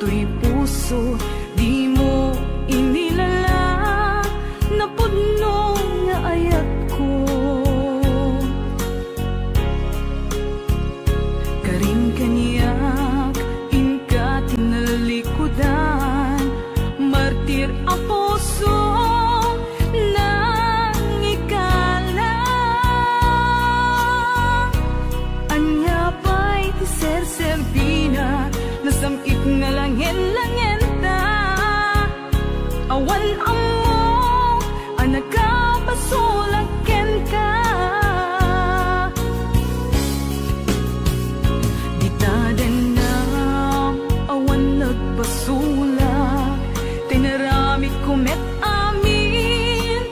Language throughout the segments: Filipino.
tuy puso, di mo inilala na pudno nga ayat ko. Karim kaniyak inka tinalikudan, martir ang puso nang ikala. Anya pa'y ti ser-serbina, nasamit nga langin-langin ta. Awan amo, anak ka pasulaken ka. Di taden na awan nagpasulak, tinarami kumet amin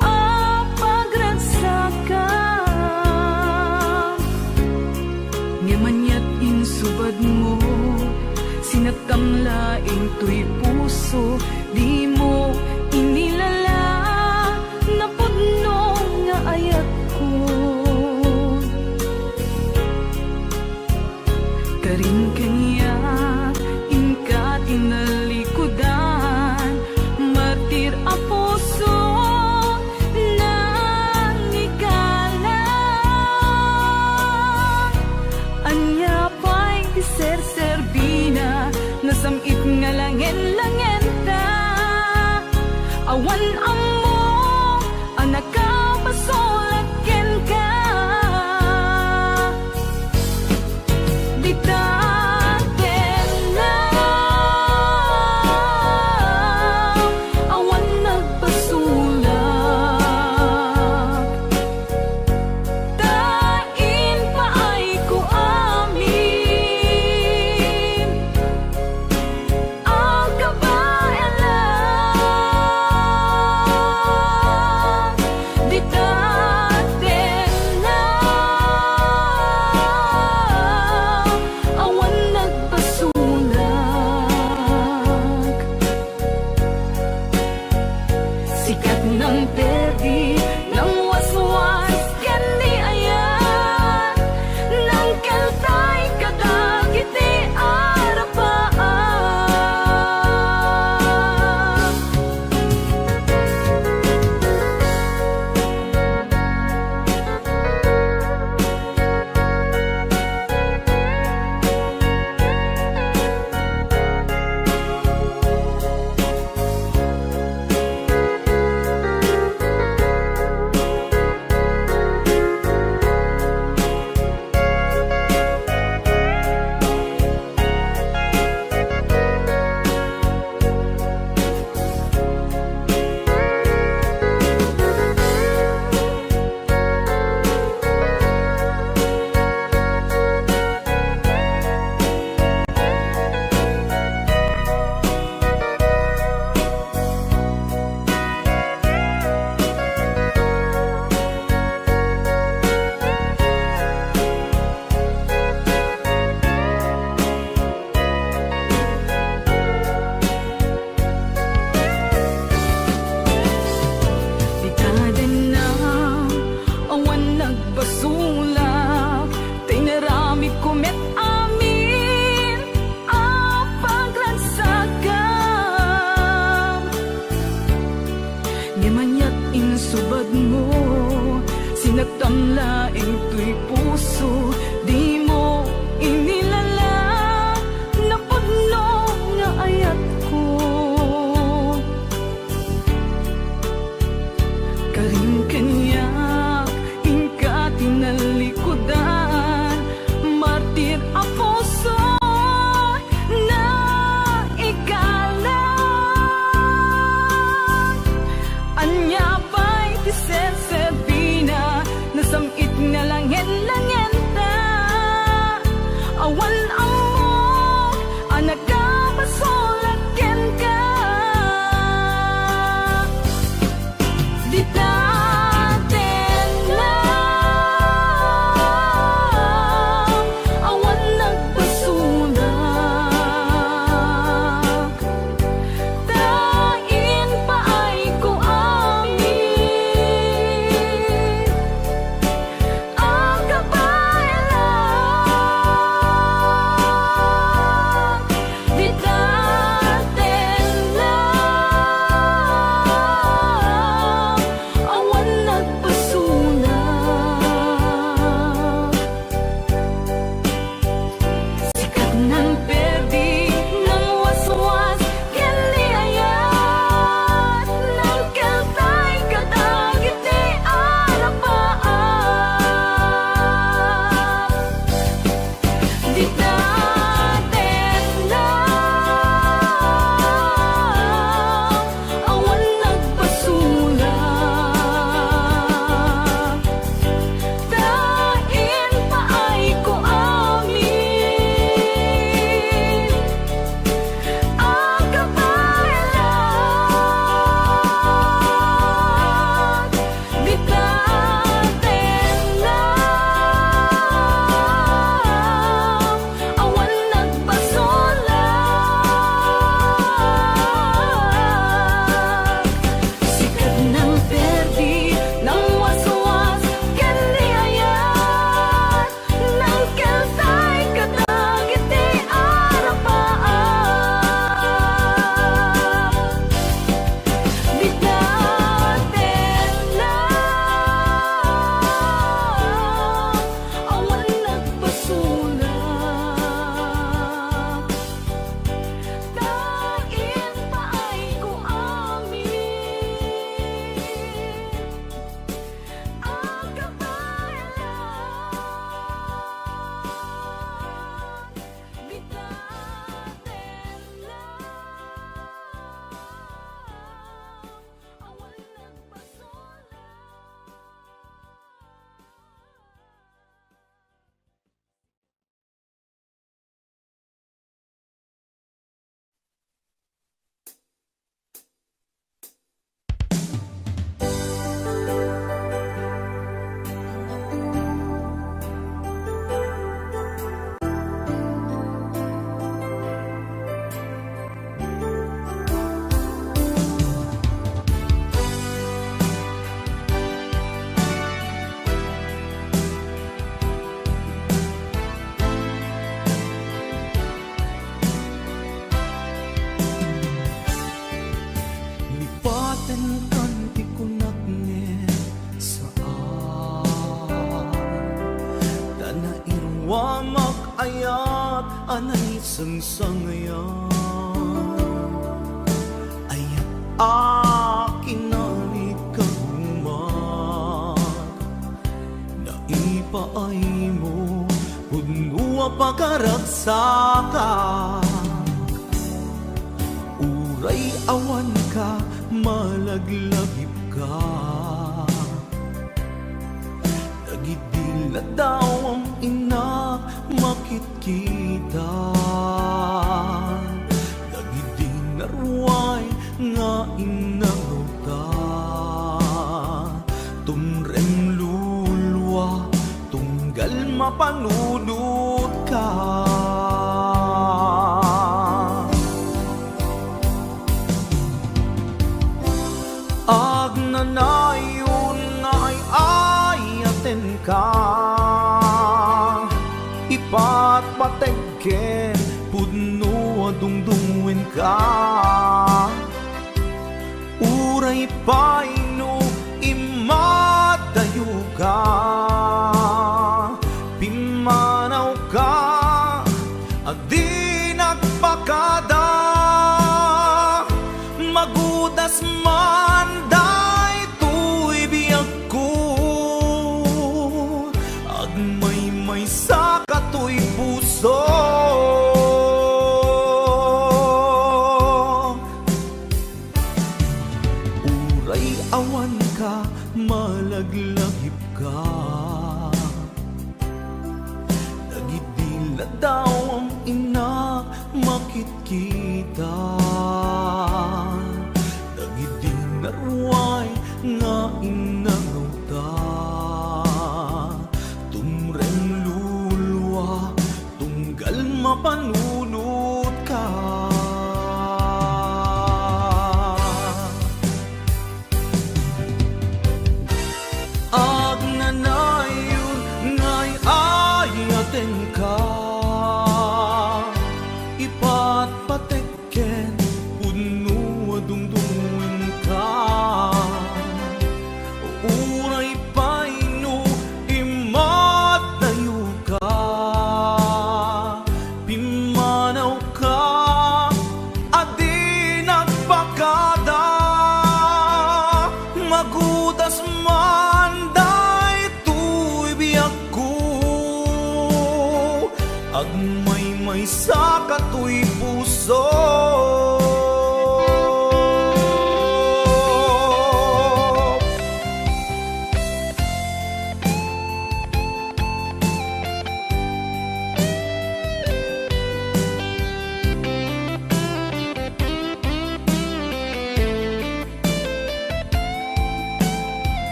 a pagragsakan. Ngamanyat insubad mo, sinagtamlaing tuy puso, di mo inilala na pudno nga ayat ko. Karin kanya inka tinalikudan, martir a puso nang ikala. Anya pa'y ti ser-serbina, nasamit nga langin-langin ta. Awan amo, anak ka pasulaken ka. Di taten na awan nagpasulak, tain pa ay ko amin ang kabaelan. Di taten na awan nagpasulak, sikat ng perdi ng waswas ken ni ayan, nang keltay kadagiti arapaan. Di taden na awan nagpasulak, tinarami kumet amin a pagragsakan. Ngamanyat insubad mo, sinagtamlaing tuy puso, di mo inilala na pudno nga ayat ko. Karin kanyak inka tinalikudan, martir a puso na ikala. Anya pa'y ti ser-serbina, nasamit nga langin-langin ta. anay sangsangayan ay akin na ikagumat na ipaay mo puno pagkaragsaka uray awan ka malaglagip ka nagidila daw ang ina makit kita nagidinaruay nga inangota tumrem lulwa tunggal mapanunod ka agnanayon nga ay ayaten ka ipat pategken pudno adungdungwen ka uray paino imadayo ka pimanaw ka adi nagpakada magudas man day tuy biyag ko agmay sa katoy puso uray awan ka malaglagip ka nagidila daw ang ina makit kita nagidinaruay nga inangauta tumrem lulwa tunggal mapanunod ka agnanayon nga'y ayaten ka ipat patekken puno adungdungwen ka uray paino imadayo ka pimanaw ka adi nagpakada magudas man day tuy biyag ko agmay sa katoy puso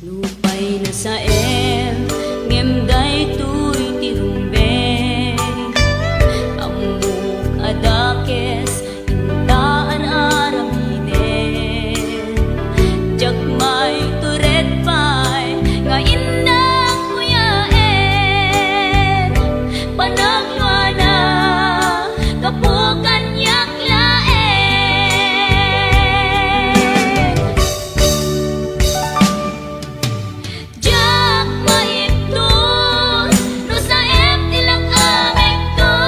Lupay na sa ngem daytoy tirumbeng amok adakes intaan aramiden jagmay turet pay nga indang kuyaen panagluana kapukan yaklaen jak maipton no sa tilang aming to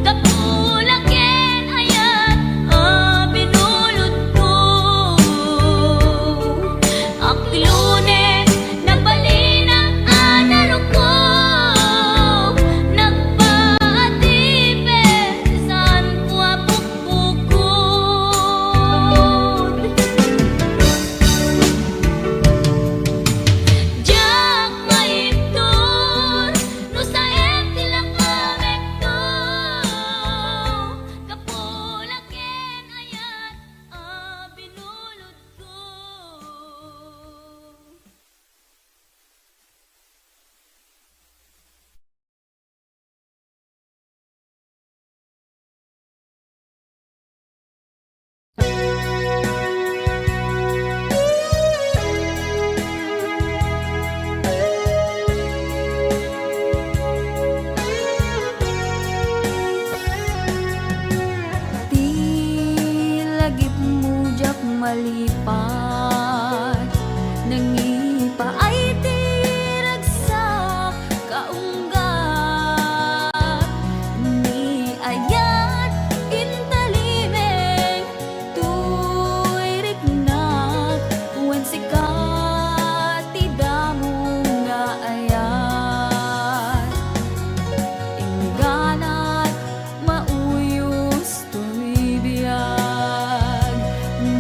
kapulaken ayat binulod ko aklunen nagbalinang anaro ko nagpaatipet saan ko apukpukod jak maipton no sa tilang aming to kapulaken ayat binulod ko. Di lagip mujak malipat nangipa ay tiragsak kaunggat ni ayat intalimeng tuirik na wen sikat tidamong nga ayat ingganat mauyos tumibiyag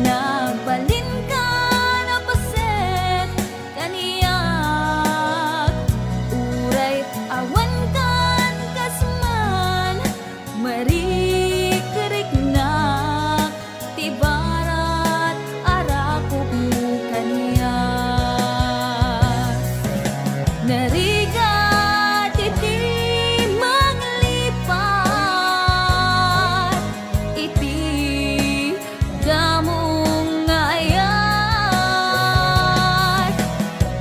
nagbalin ka na paset kaniyak uray awan kan kasman marikerik na tibarat arakop mo kaniyak narigat iti maglipat iti damong ayat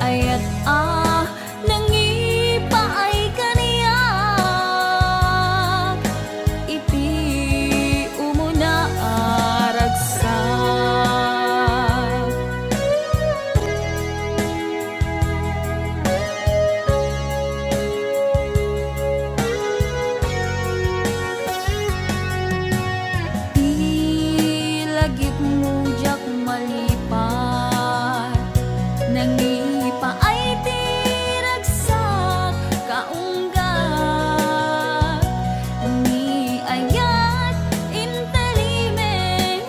ayat nangipa ay kaniyak iti umuna aragsak di lagip mujak malipat nangipa ay tiragsak kaunggat ni ayat intalimeng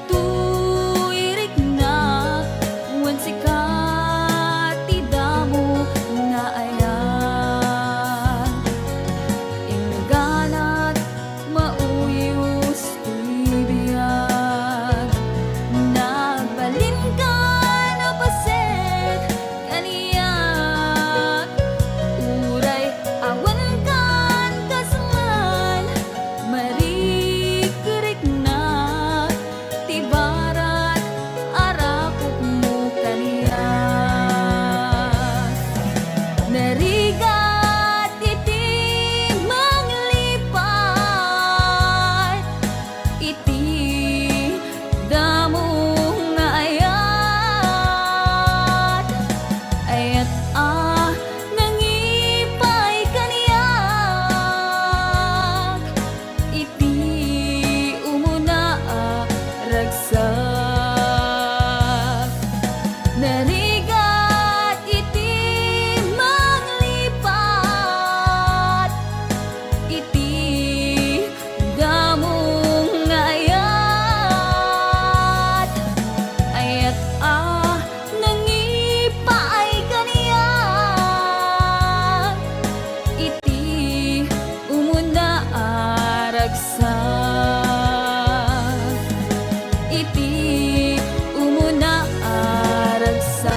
tuirik na wen sikat tidamo nga ayat ingganat mauyos tuibiyag nagbalin ka na paset kaniyak uray awan kan kasman marikerik na tibarat arakop mo kaniyak narigat iti manglipat iti damong ayat ayat nangipay kaniyak iti umuna ragsak narigat iti manglipat iti damong ayat ayat nangipa ay kaniyak iti umuna aragsak iti umuna aragsak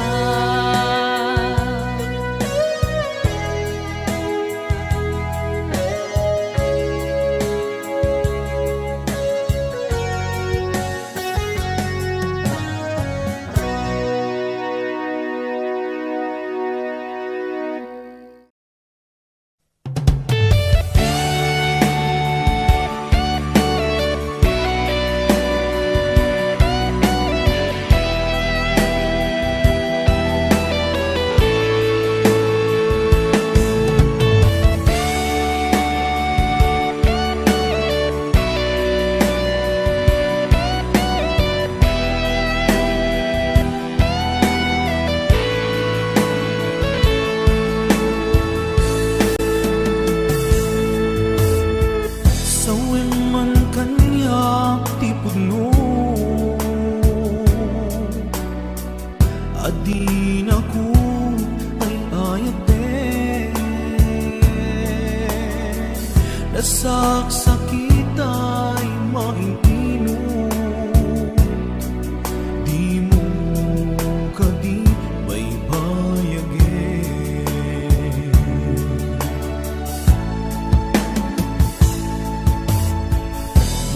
Din ako ay ayate, nasaksakit ay maintinod, di mo kadi may bayagin.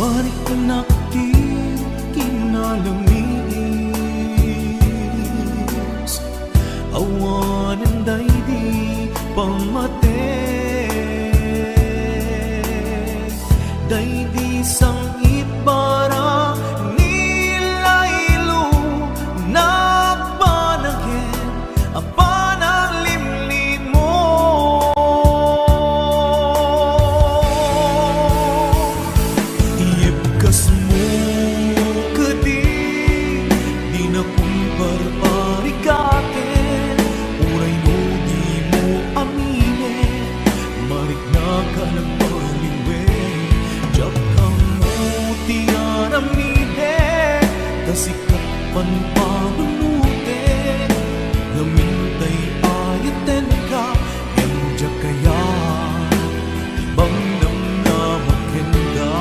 Balik ka nakti kinalamis, awanan daydi pamate, daydi sangit para nilaylo napanagin apanang limlim mo. Iyibkas mo kadi di na kumparparikatin, uray mo di mo aminin, marik na ka nagpaliwe, diyak kang mo tiyaramide, kasikat panpanunute, gamintay ayaten ka, yang diyak kaya ibang namnamakin ka.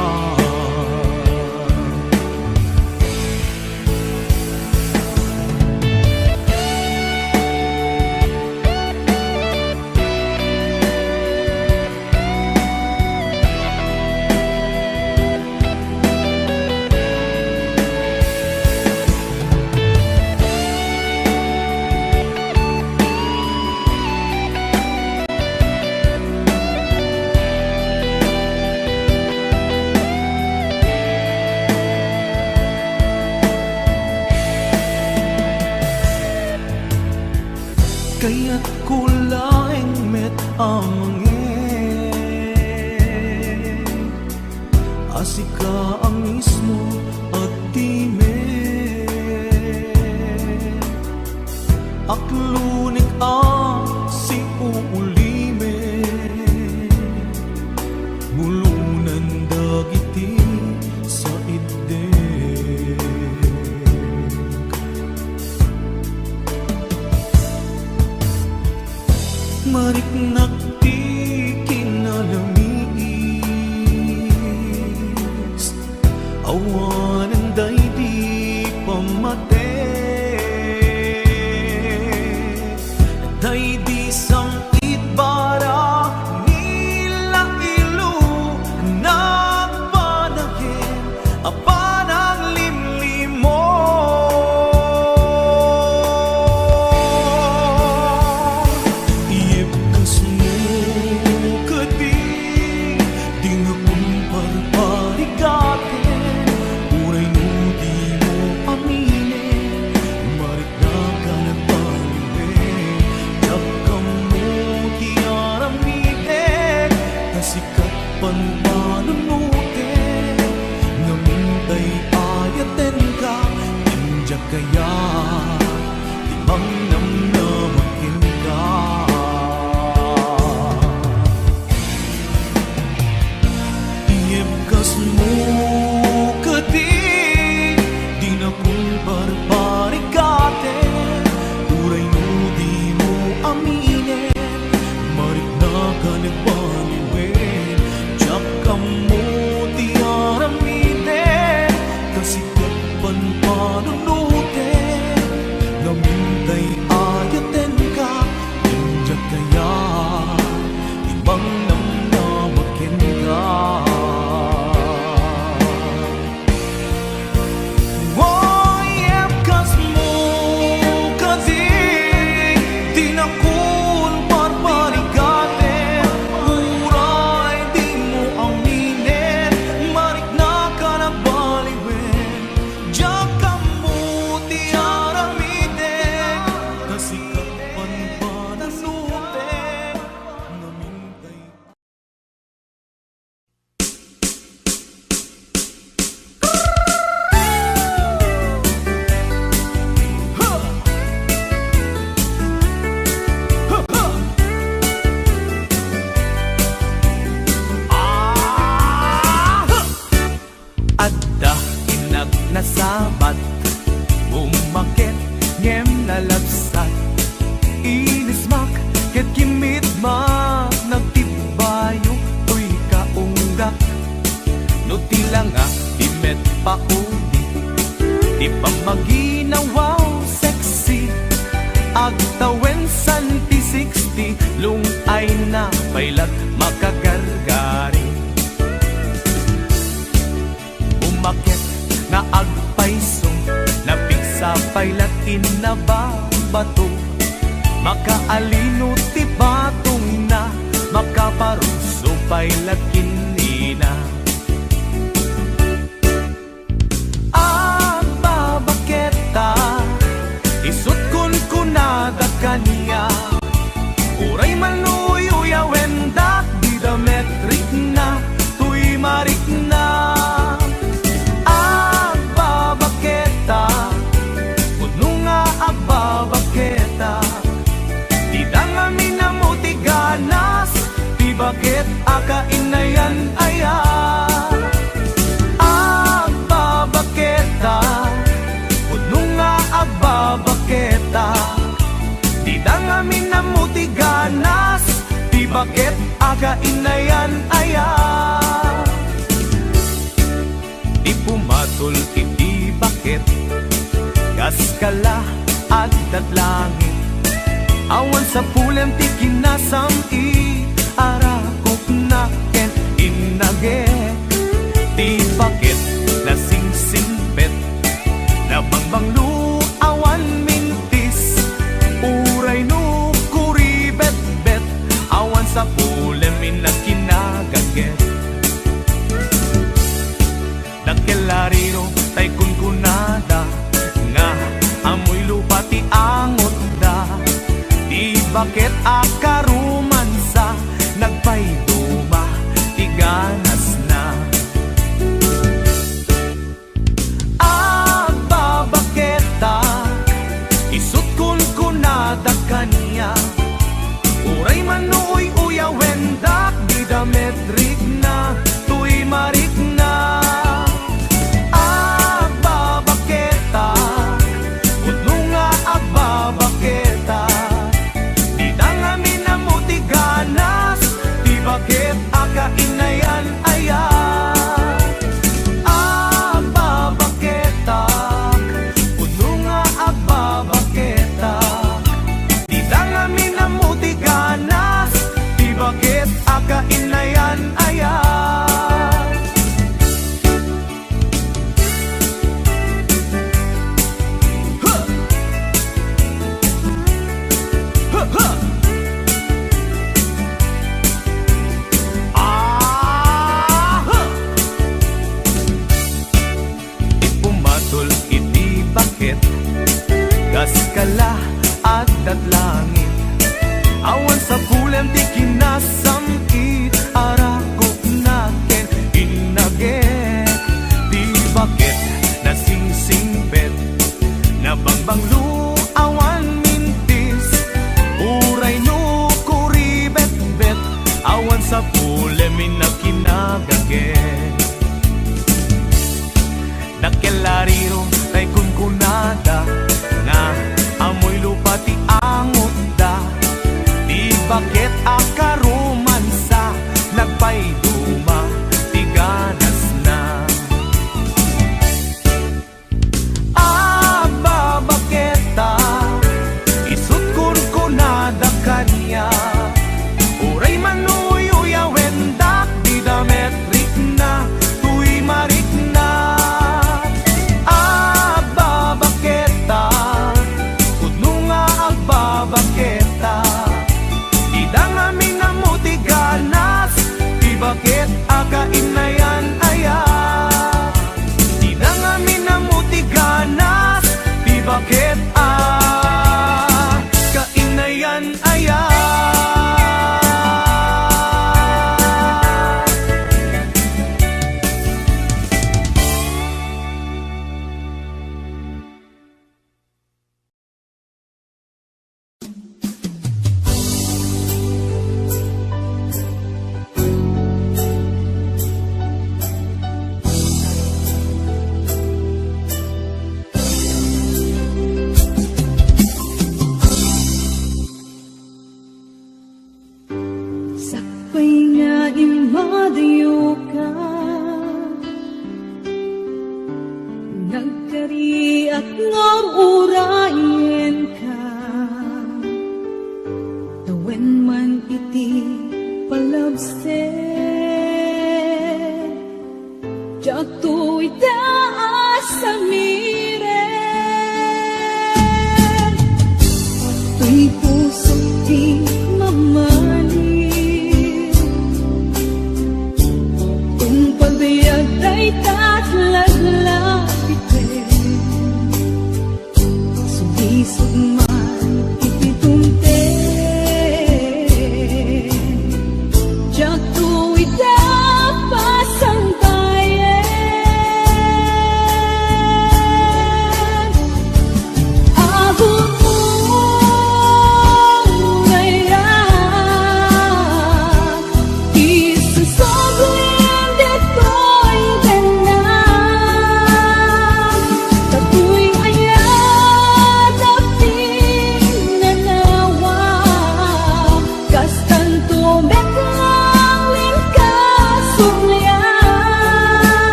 Kaya't kulaing met amangin, asika ang mismo at time, aklunik ang si uulime, mulunan dagiti sa ide. Marik nakti kinalamis, awanan daydi pamate, daydi sangit para nilailo nagpanagin apanang limlim mo. Iyibkas mo kadi di nga kumparparikatin, uray mo di mo aminin, marik na ka nagpaliwe, diyak kang mo tiyaramide, kasikat panpanunute, ngamintay ayaten ka, indyak kaya ibang namnamakin ka. Iyibkas mo kadi di na kumparparikatin, uray mo di mo aminin, marik na ka nagpaliwin, diyak kang mo tiyaramide, kasikat panpanunute, namintay inababato, makaalino ti batong na, makaparuso pa'y lakinina. Babaketa, isut kun kunada kaniya, uray manuyo wendak di dametrik na, tuy marik na. Babaketa, puno nga babaketa, di dangami na mo ti ganas, di bakit akainayan aya. Babaketa, puno nga babaketa, di dangami na mo ti ganas, di bakit akainayan aya. Di pumatol iti bakit, gas kala agdat langit, awan sa pulen ti kinasam i arakok na ken inage. Di bakit nasingsimpet, nabangbanglu awan mintis, uray no kuribet-bet, awan sa pulen minakinagaget. Nagkelarino tay kunkunada, nga amoy lupa ti angot da, di bakit akarumansa, nagpayduma ti ganas na. Babaketa, isut kun kunada kaniya, uray manuoy uyawendak, di dametrik na, tuy marik na. Babaketa, puno nga babaketa, di dangami na mo ti ganas, di bakit akainayan aya. Babaketa, puno nga babaketa, di dangami na mo ti ganas, di bakit akainayan aya. Ipumatol iti bakit, gas kala agdat langit, awan sa pulen ti kinasam it arakok na ken inage. Di bakit nasingsingbet, nabangbanglu awan mintis, uray no kuribet-bet, awan sa pulen minakinagaget. Nagkelarino tay kunkunada, nga amoy lupa ti angot da, di bakit akarumansa, nagpayduma ti ganas na. Babaketa, isut kun kunada kaniya, uray manuy uyawendak, di dametrik na, tuy marik na. Babaketa, puno nga babaketa, di dangami na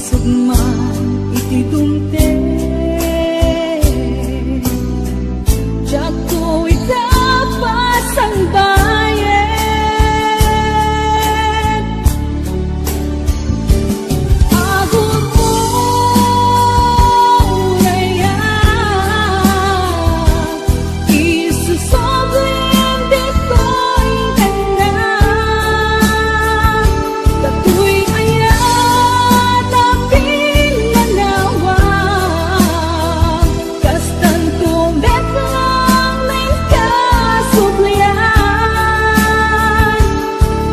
sugman iti dumte Jako'y tapas ang bayan Agon mo raya Isusoblim dito'y tanan Dato'y ayat apil nanawag Kastan kumet lang may kasublian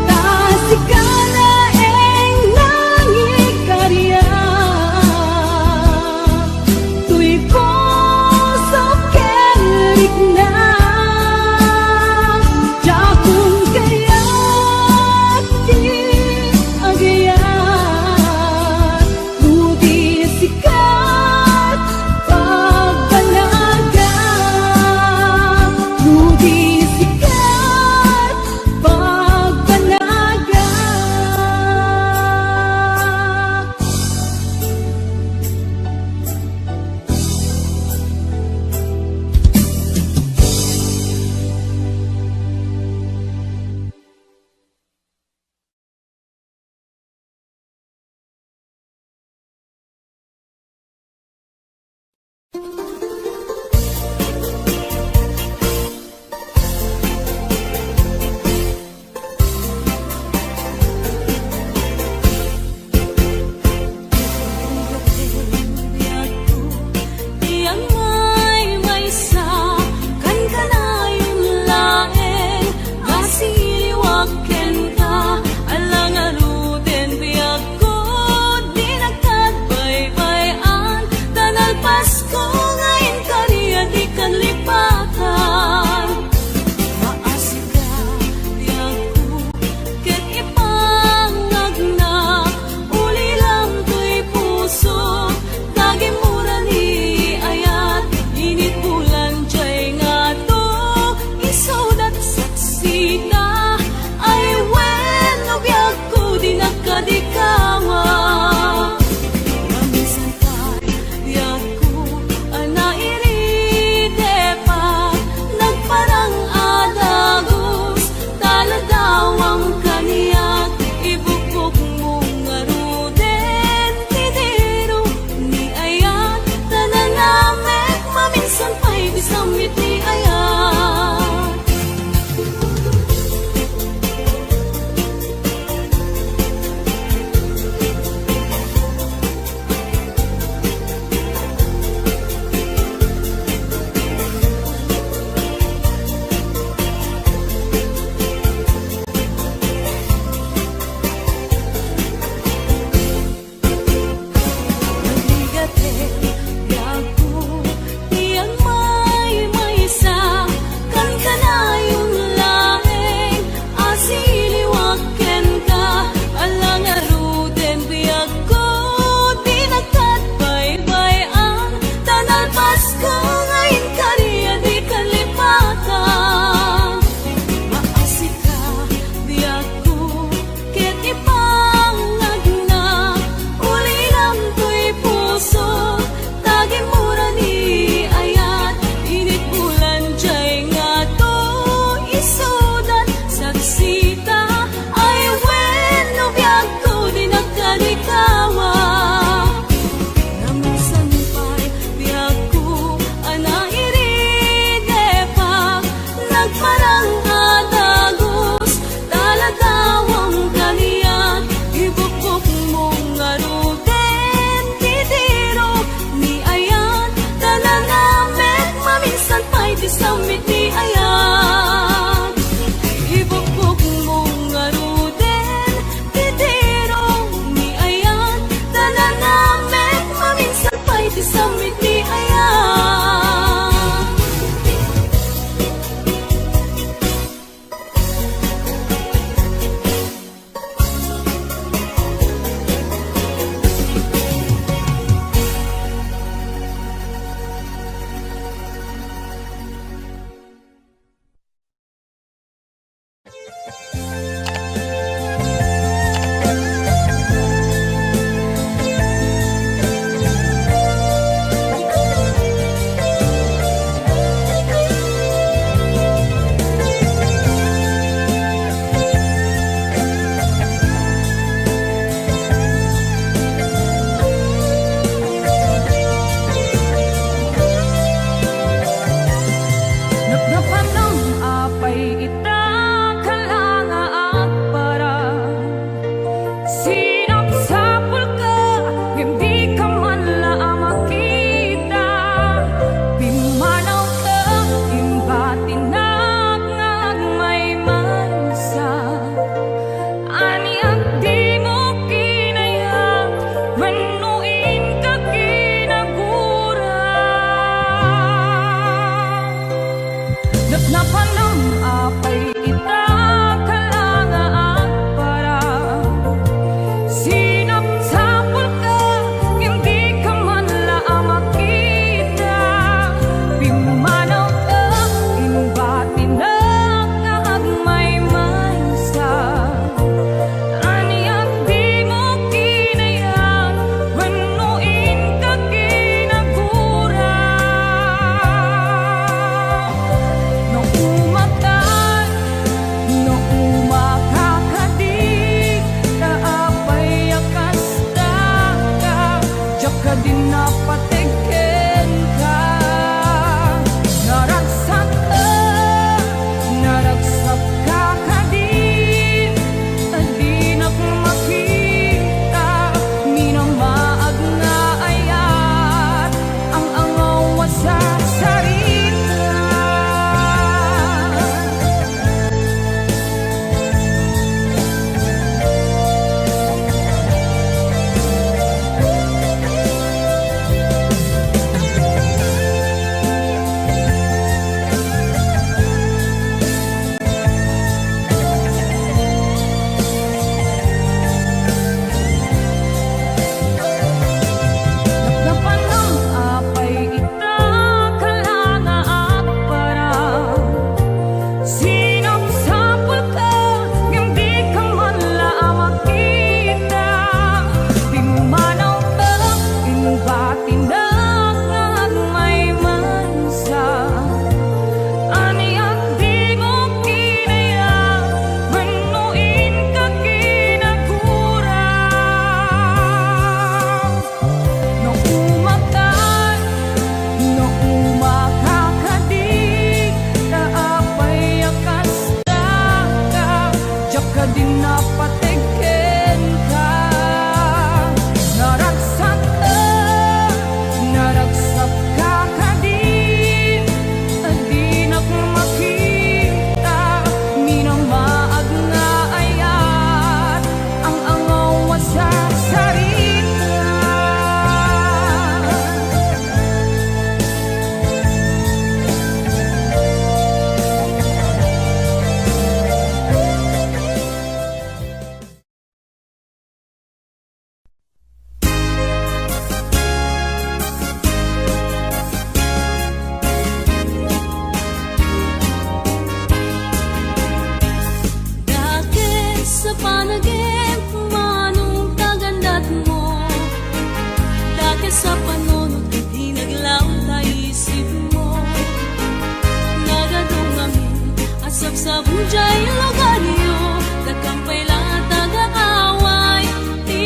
Tasika na eng nangikarya Tuy ko sa kerik na Jakong kaya't di agayat Ludi sikat pagbanaga Ludi sikat pagbanaga Iyang may sa kan kanayong laeng Gasiliwag ken ka alang aruden biyak ko Di nagkagbaybayan Tanal Pasko ngay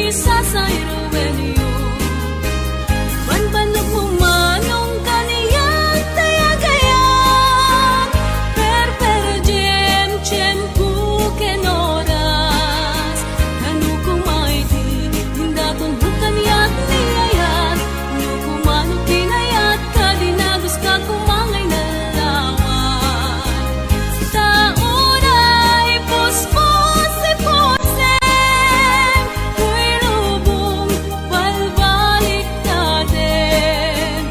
isa sa iruwenyo. Banbanok mo manong kaniyang tayagayan, perperjem tiyempo ken oras. Ano kumaiti, hindaton bukan yak niyayat, ano kumanok pinayat, kadinagos ka kumangay na lawan. Taunay puspos-iposem, kuy lubong balbalik natin.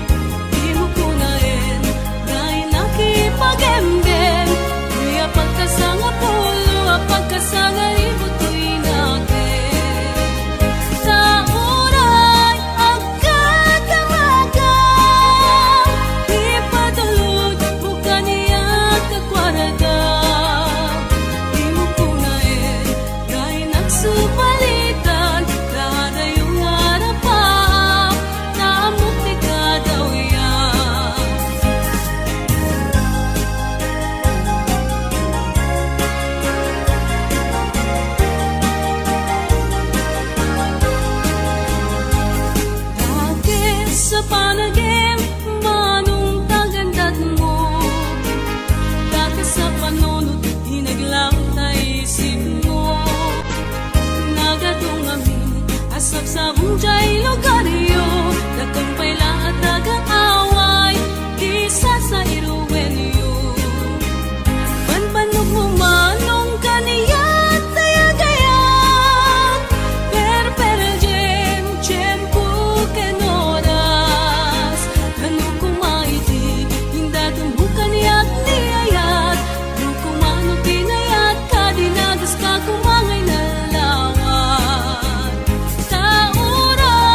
Di mo kunain, dahil nakipagemgem, kuya pagkasanga pulo, pagkasanga ibutoy natin. Taunay agkatamagang, ipadulod bukan niya kakwarada. Di mo kunain, dahil nagsupalitan, kada yung harapan, naamok ni kadaw yan. Dati sa panagim, manong tagandat mo. Dati sa panunod, hinaglang na isip mo. Nagadong amin, asap sa bunjay lugaryo. Nagkumpay lahat nag-aaway, isa sa iruwenyo. Banbanog mo manong kaniyat tayagayan, perperjem tiyempo ken oras. Ano kumaiti, hindaton bukan yak niyayat, ano kumanok pinayat, kadinagas ka kumangay na lawan. Taunay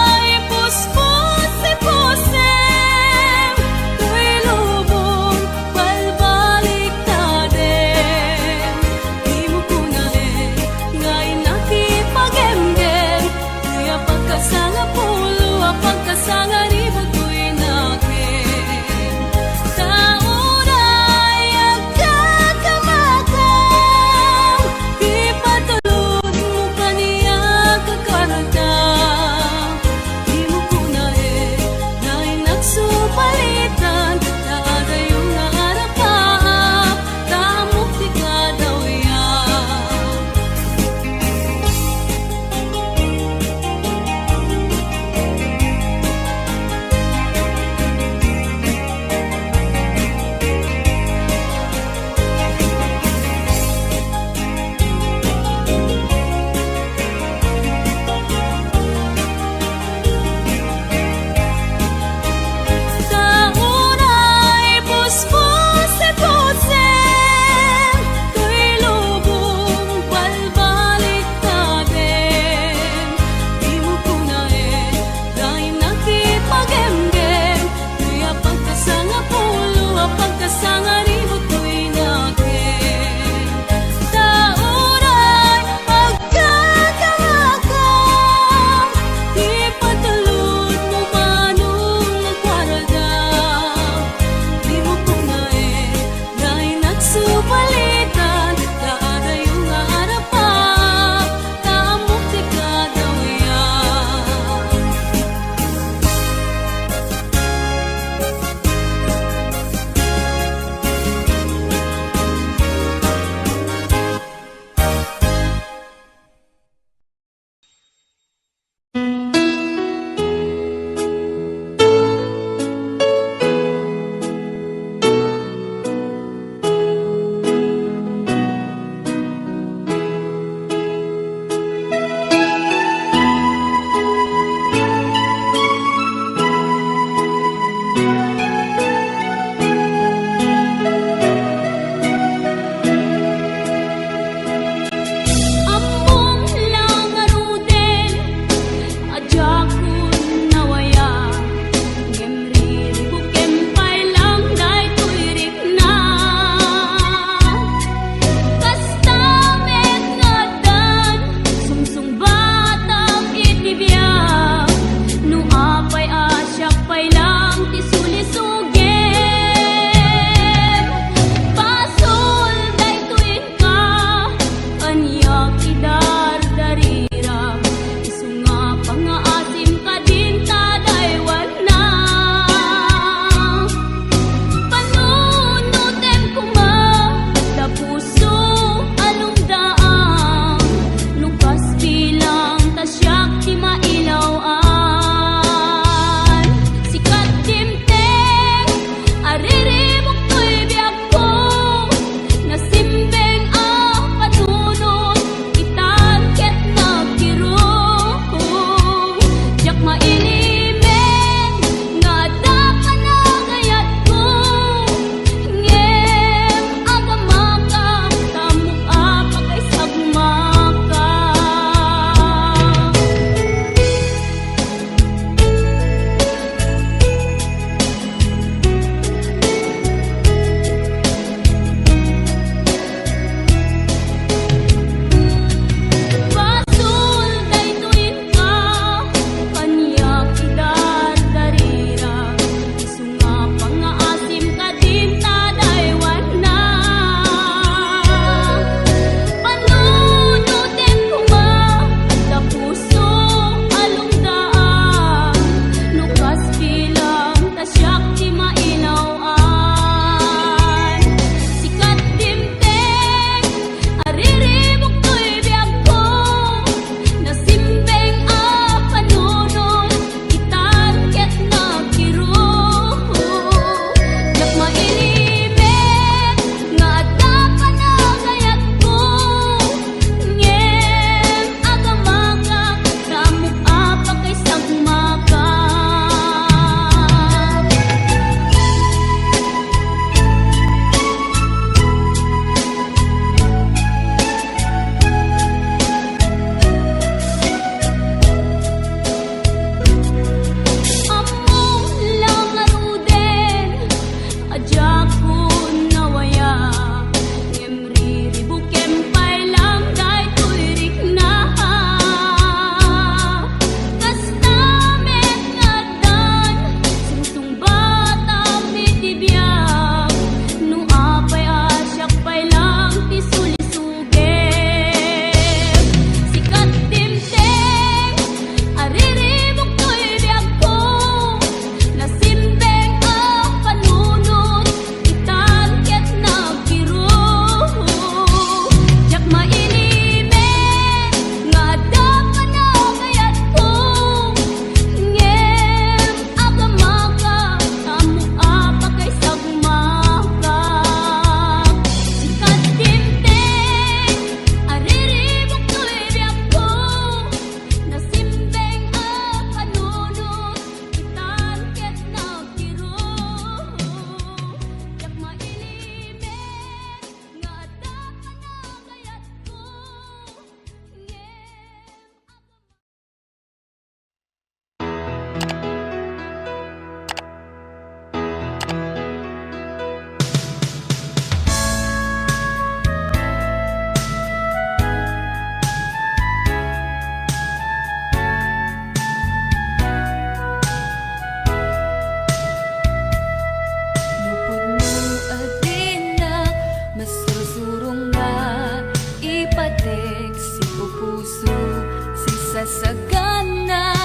Kasagana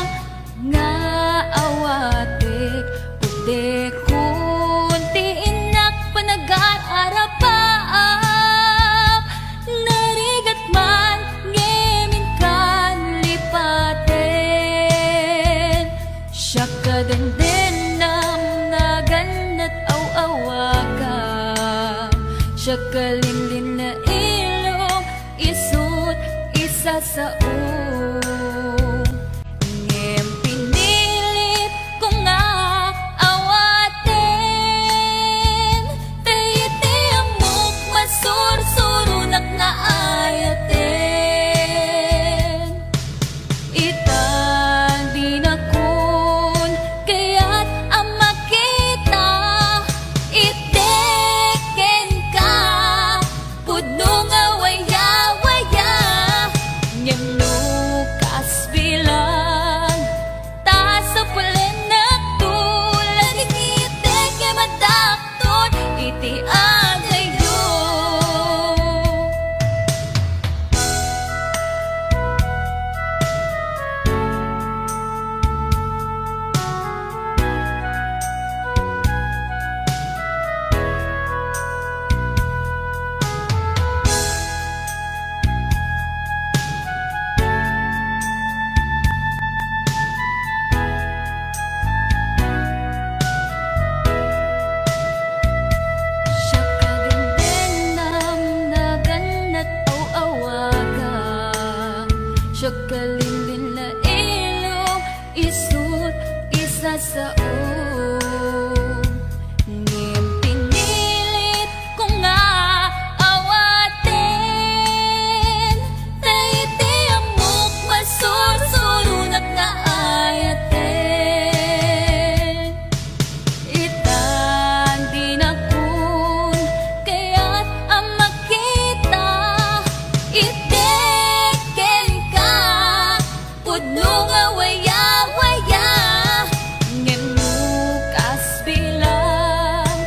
nga awate puti kunti inak panag-aarapaap narigat man ngemin kan lipaten siya kadenden nam naganat aw-awaga siya kalinlin na ilong isut isa sa ngem pinilit ko nga awaten tayiti amok masursurunak nga ayaten itan di na kun kaya't ang makita iteken ka pudno nga waya-waya ngem lukas bilang ta sa pulen na tulad iteke madakton iti agayo. Siya kagandenam naganat aw-awaga siya kalinlin na ilong isut isa sa ngem pinilit ko nga awaten tayiti amok masursurunak nga ayaten itan di na kun kaya't ang makita iteken ka pudno nga waya-waya ngem lukas bilang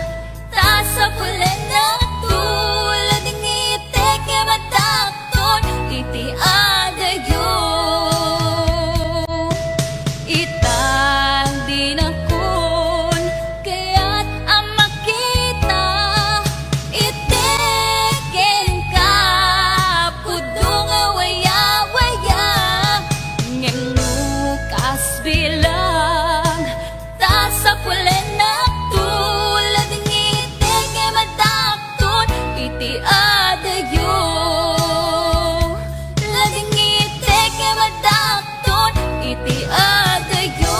ta sa pulen na tulad ng iteke madakton iti adayo itang di na kun kaya't ang makita iteken ka pudno nga waya-waya ngem lukas bilang ta sa pulen na tulad ng iteke madakton iti adayo laging iteke madakton iti adayo.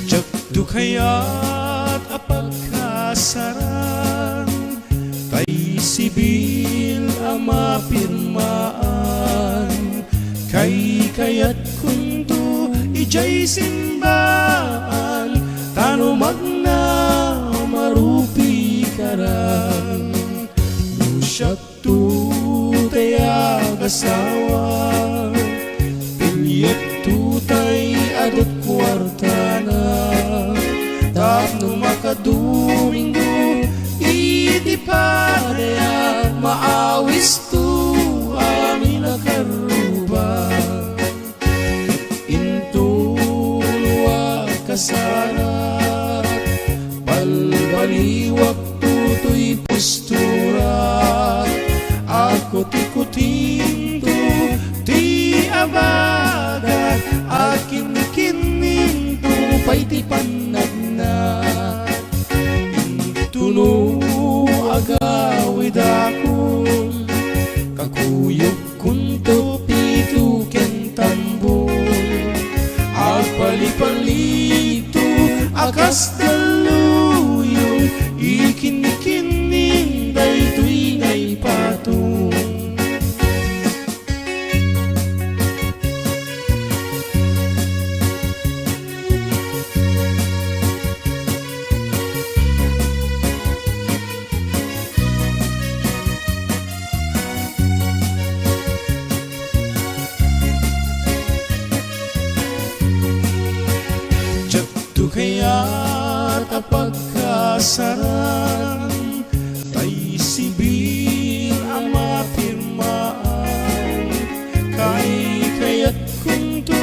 Jagdu kaya't apagkasaran tay sibil ang mapirmaan kay kaya't kunto ijay simbaan tano magna marupi karan lusyak tu tayag asawa pinyet tutay adot kwartana tapno makadomingo iti padaya maawis tu amin akaruba intulwa kasana palbaliwak tutoy postura ako tikutinto ti abagat akin kininto pay ti panagna tuno agawid akong kakuyog kunto pito kentambol agpalipalito akas daluyong ikin-kining daytoy ngay patong pagkasaran tay sibil ang mapirmaan kaya't kung to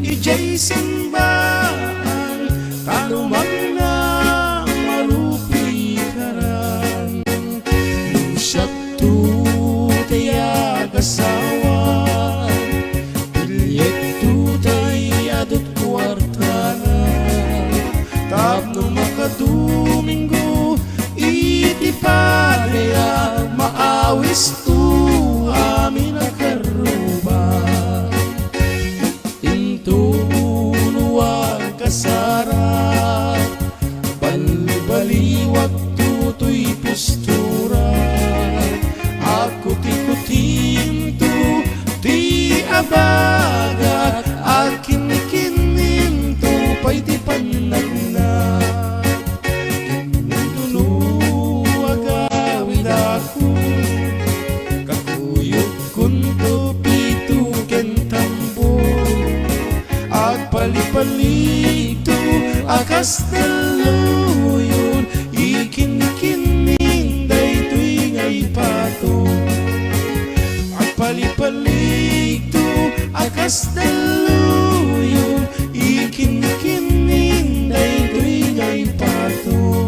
ijay simbaan tanumag na marupi karan lusyak to tayagasawan bilyet to tayadot kwartana tapno makadomingo iti palaya maawis tu amin akaruba intuluwag kasara balbaliwag tutoy postura ako tikutin tu ti abagat akin kinin tu pa'y ti panagna agawid ako kakuyog kunto pito kentambo agpalipalito akas daluyon ikin-kinin daytoy ngay pato agpalipalito akas daluyon ikin-kinin daytoy ngay pato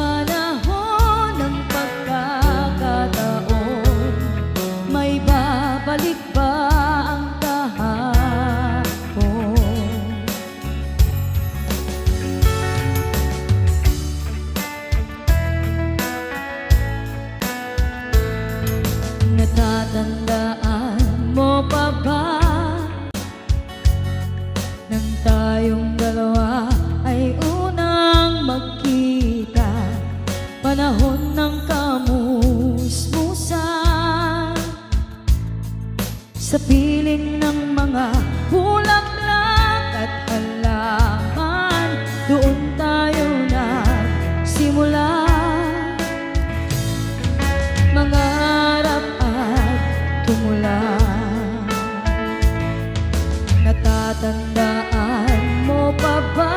Panapanahon ng pagkakataon, may babalik ba ang kahapon? Natatandaan mo pa ba nang tayong dalawa ay unang magkita? Panahon ng kamusmusan, sa piling ng mga bulaklak at halaman, doon tayo nagsimula mangarap at tumula. Natatandaan mo pa ba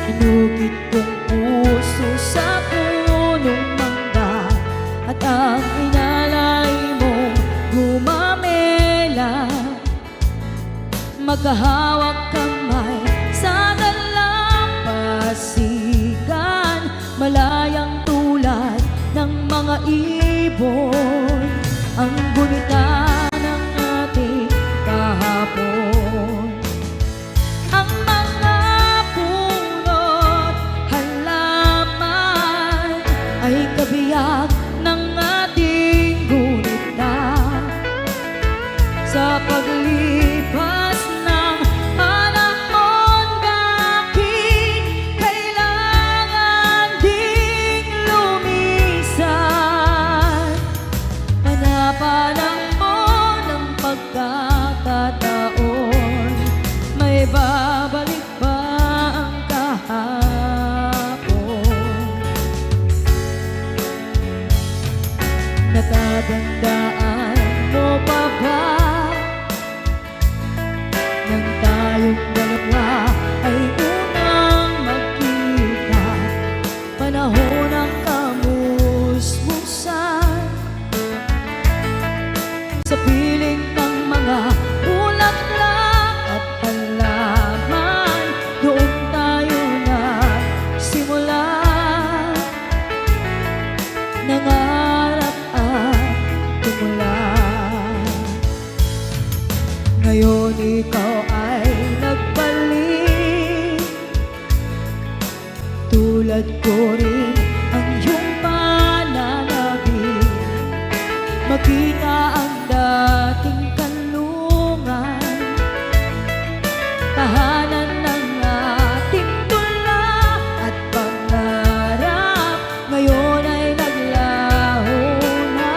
inukit kong puso sa punong mangga at ang inalay mong gumamela, magkahawak kamay sa dalampasigan, malayang tulad ng mga ibon ang gunita ng ating kahapon. Ang mga puno't halaman ay kabiyak ng ating gunita. Sa paglipas ng panahon, bakit kailangan ding lumisan? Panapanahon ng pagkakataon, may babalik ba ang kahapon? Natatandaan mo pa ba nang tayong dalawa ay unang magkita? Panahon ng kamusmusan, sa piling ng mga bulaklak at halaman, doon tayo nagsimula nangarap at tumula. Ngayon ikaw ay nagbalik, tulad ko rin ang iyong pananabik. Makita ang dating kanlungan, tahanan ng ating tula at pangarap, ngayon ay naglaho na.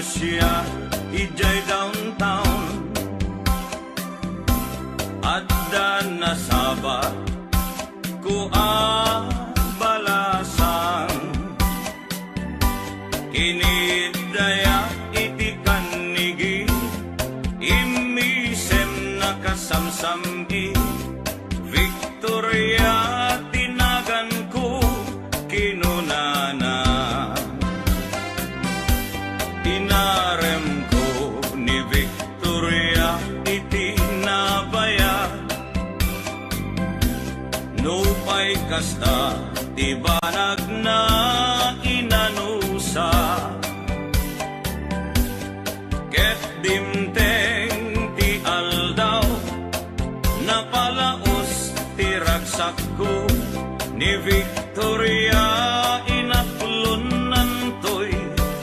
siya ijay downtown adda nasabat ku balasan kinidaya iti kanigi imisem nakasamsami Victoria tinagan ko kinunana inarem ko ni Victoria iti nabaya nupay kasta ti banag na inanusa ket dimteng ti aldaw napalaos ti ragsak ko ni Victoria inaplon nantoy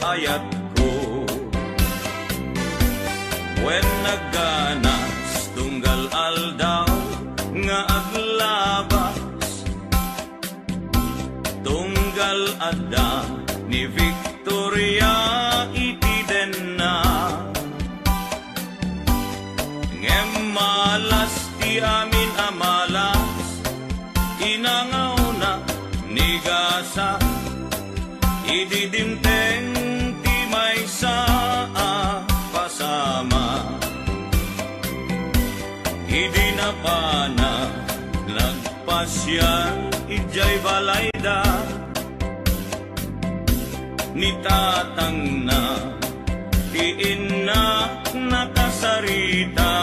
ayat ko wen nagganas tunggal aldaw nga aglabas tunggal adda ni Victoria iti denna ngem malas ti amin amalas inangaw na ni gasa ididimteng ti may saa pasama idi na pana nagpasyan ijay balayda ni tatang na ti inna nakasarita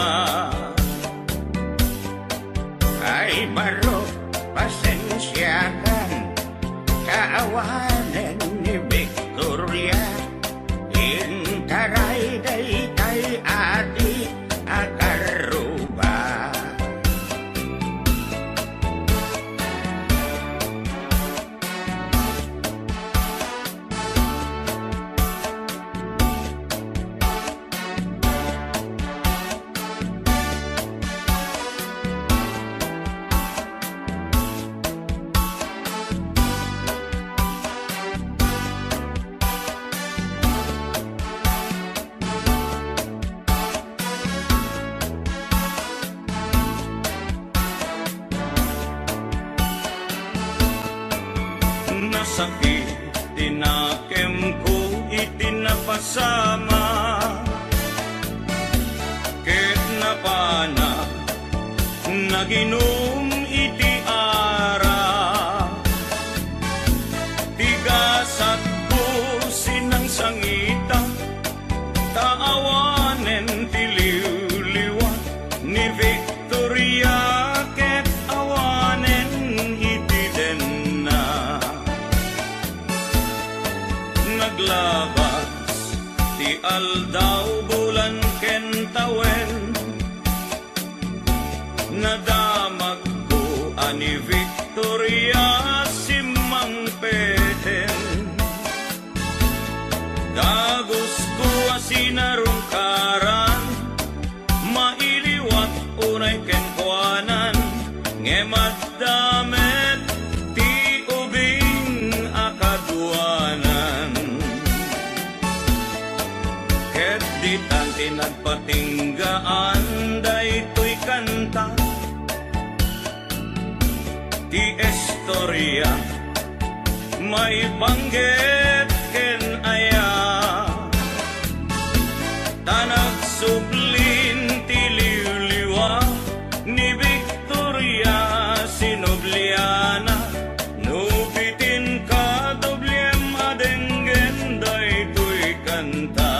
Ay baro, pasensyakan kaawanan ni Victoria intaray day kay ati akaruba nasakit tinakem ko itinapasama ket napana naginom iti ara tigasat ko sinang sangita taawanen ti liwliwat ni Victoria ket awanen iti denna naglabas ti aldaw bulan ken tawen nadamag ko ani Victoria simang peten dagos ko asinarungkaran mailiwat unay ken kuanan ngemat damet ti ubing akaduanan ket ditan tinagpatinggaan daytoy kanta ti istorya may banggit ken aya tanag sublin ti liwliwa ni Victoria sinobliana nubitin ka doblem adenggen daytoy kanta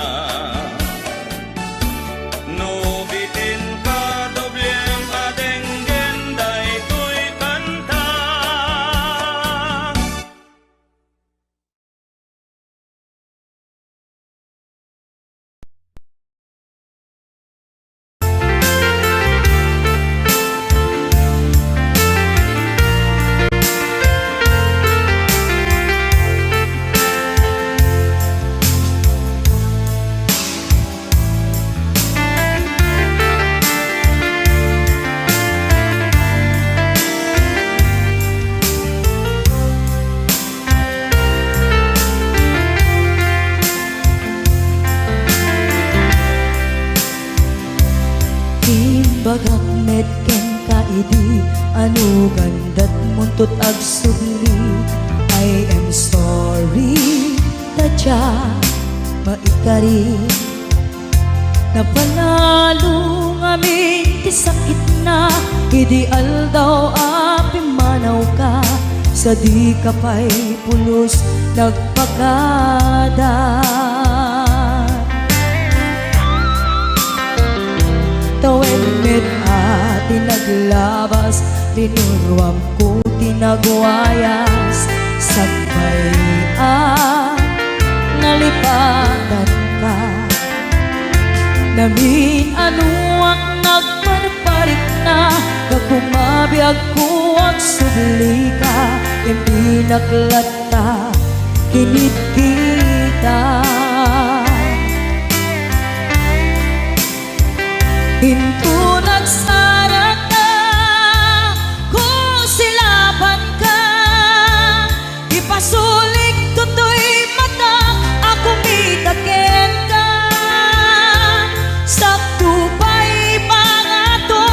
bagak medken ka idi anu gandat muntut ag subli. I am sorry tadya maikari na panalo ngamin ti sakit na ideal daw api manaw ka sa di ka pa'y pulos nagpakada. Tawen met ati naglabas tinuruam ko tinagwayas sakbay nalipatan ka namin ano ang nagparparik na nagkumabiyag ko ang subli ka hindi naklata kinit kita. Hinto nagsara ka kung silaban ka ipasulik tutoy mata ako mitaken ka sakto pa'y pangato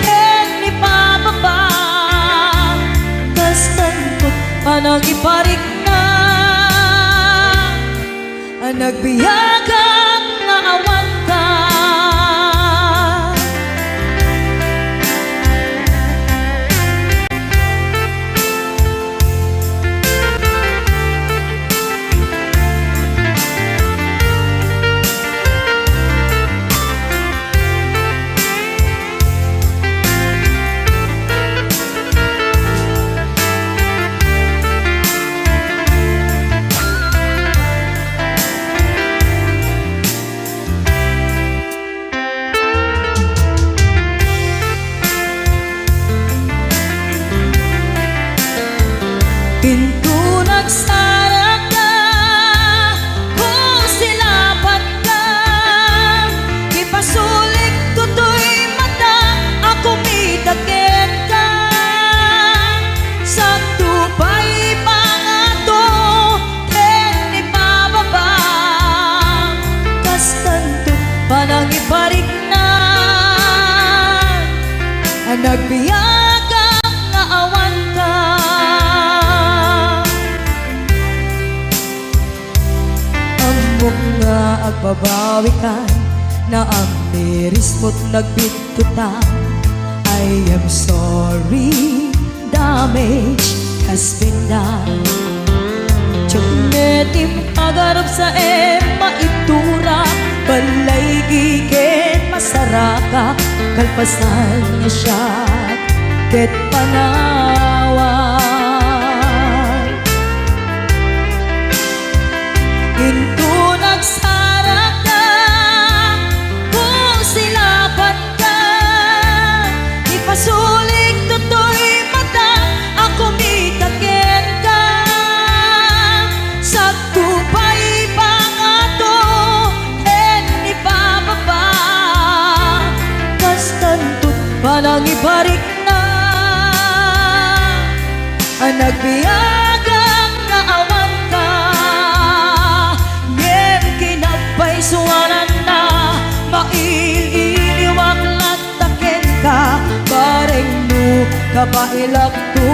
ken ni pababa kastantot panang iparik na ang nagbiyagang nga awan ka. Pinto nagsara ka kung silaban ka ipasulik tutoy mata ako mitaken ka sakto pa'y pangato ken ipababa kastanto panang iparik na ang nagbiyagang nga awan ka. Nga agbabawi ka na ang miris mo't nagbitutan. I am sorry, damage has been done. Tsunetim agarap sa maitura balay gigen masaraka kalpasan niya siya ket panawan. Hinto nagsara ka kung silaban ka ipasulik tutoy mata ako mitaken ka sakto pa'y pangato ken ipababa kastantot panang ibarik na ang nagbiyagang nga awan ka. Suwanan na maililiwag lataken ka bareng no kabailak to